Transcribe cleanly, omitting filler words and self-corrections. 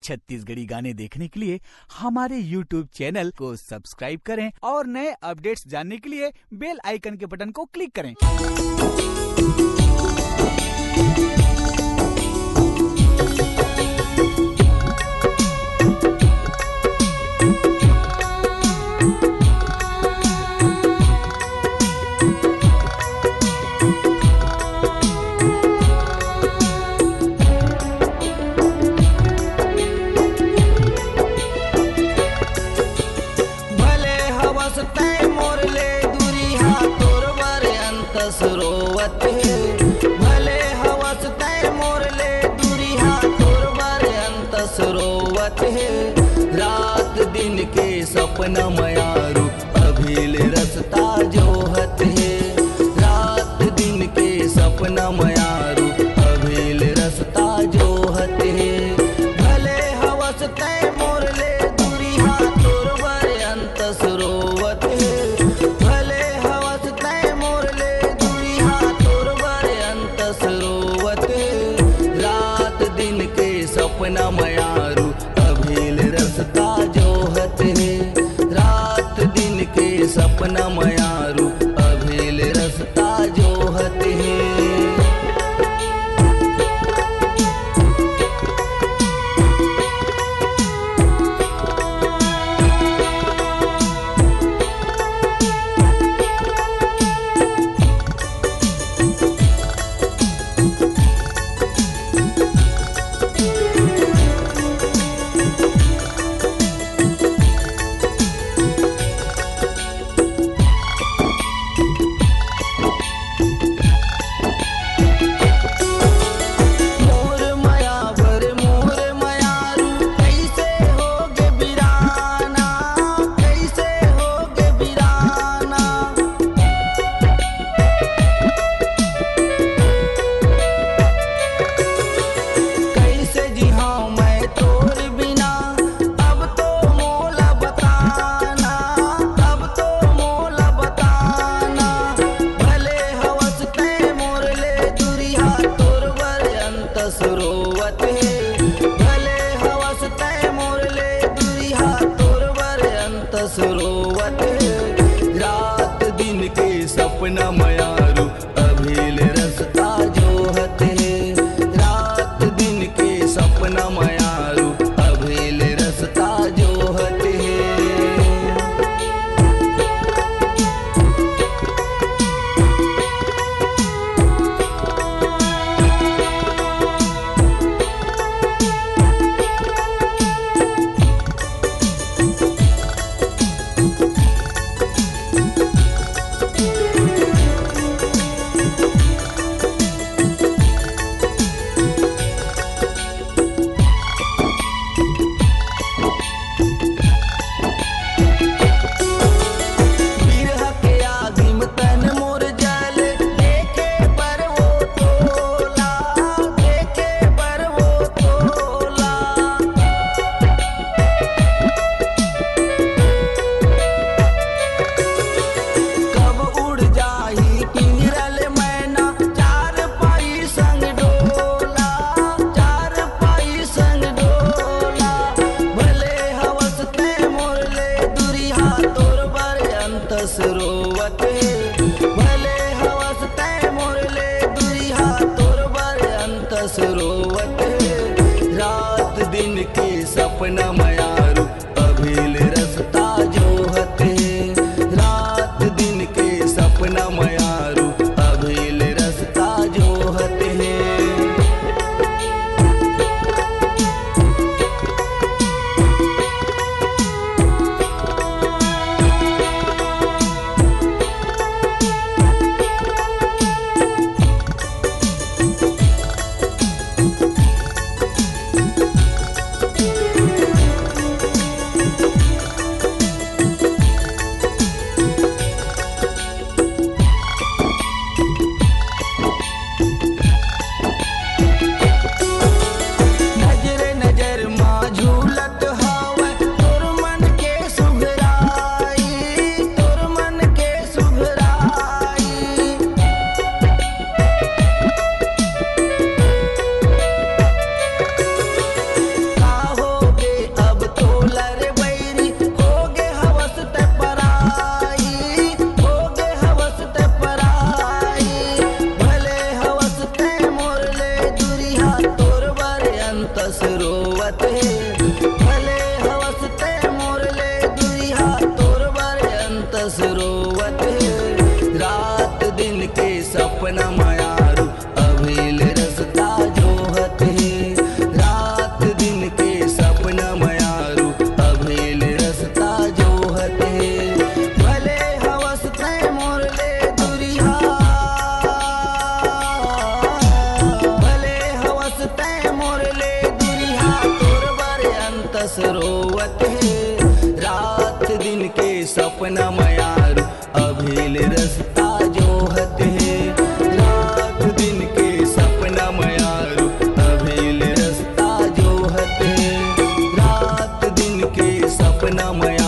छत्तीसगढ़ी गाने देखने के लिए हमारे YouTube चैनल को सब्सक्राइब करें और नए अपडेट्स जानने के लिए बेल आइकन के बटन को क्लिक करें। सरोवत भले हवस तय मोर ले दूरी हाथ तोर बारे अंत सरोवत रात दिन के सपना मयारू अभिल रसता जोहत है। रात दिन के सपना मयारू अभिल रसता जोहत है। भले हवस तय मोर ले दूरी हाथ तोर बारे अंत सरोवत सपना मयारू अभिल रसता जोहत है। रात दिन के सपना मयारू अभिल रसता जोहत है। सरोवत भले हवस तय मोर ले दूरी हाथ तोर बारे अंत सरोवत रात दिन के सपना मयारू अभिल रसता जोहत है। रात दिन के सपना मयारू अभिल रसता जोहत है। सरोवत भले हवस तय मोर ले दूरी हाथ तोर बारे अंत सरोवत रात दिन के सपना मयारू अभिल रसता जोहत है। रात दिन के सपना मयारू अभिल रसता जोहत है। रोवत है भले हवस ते मोर ले दुरिहा तोर बारे अंतस रोवत है रात दिन के सपना मायारू अभिल रसता जोहत है रात दिन के सपना मायारू अभिल रसता जोहत है भले हवस ते मोर ले दुरिहा भले हवस ते मोर ले दुरिहा तोर बारे अंतस रोवत है रात दिन के सपना मायारू अभिल रसता जोहत है रात दिन के सपना मायारू अभिल रसता जोहत है रात दिन के सपना मायारू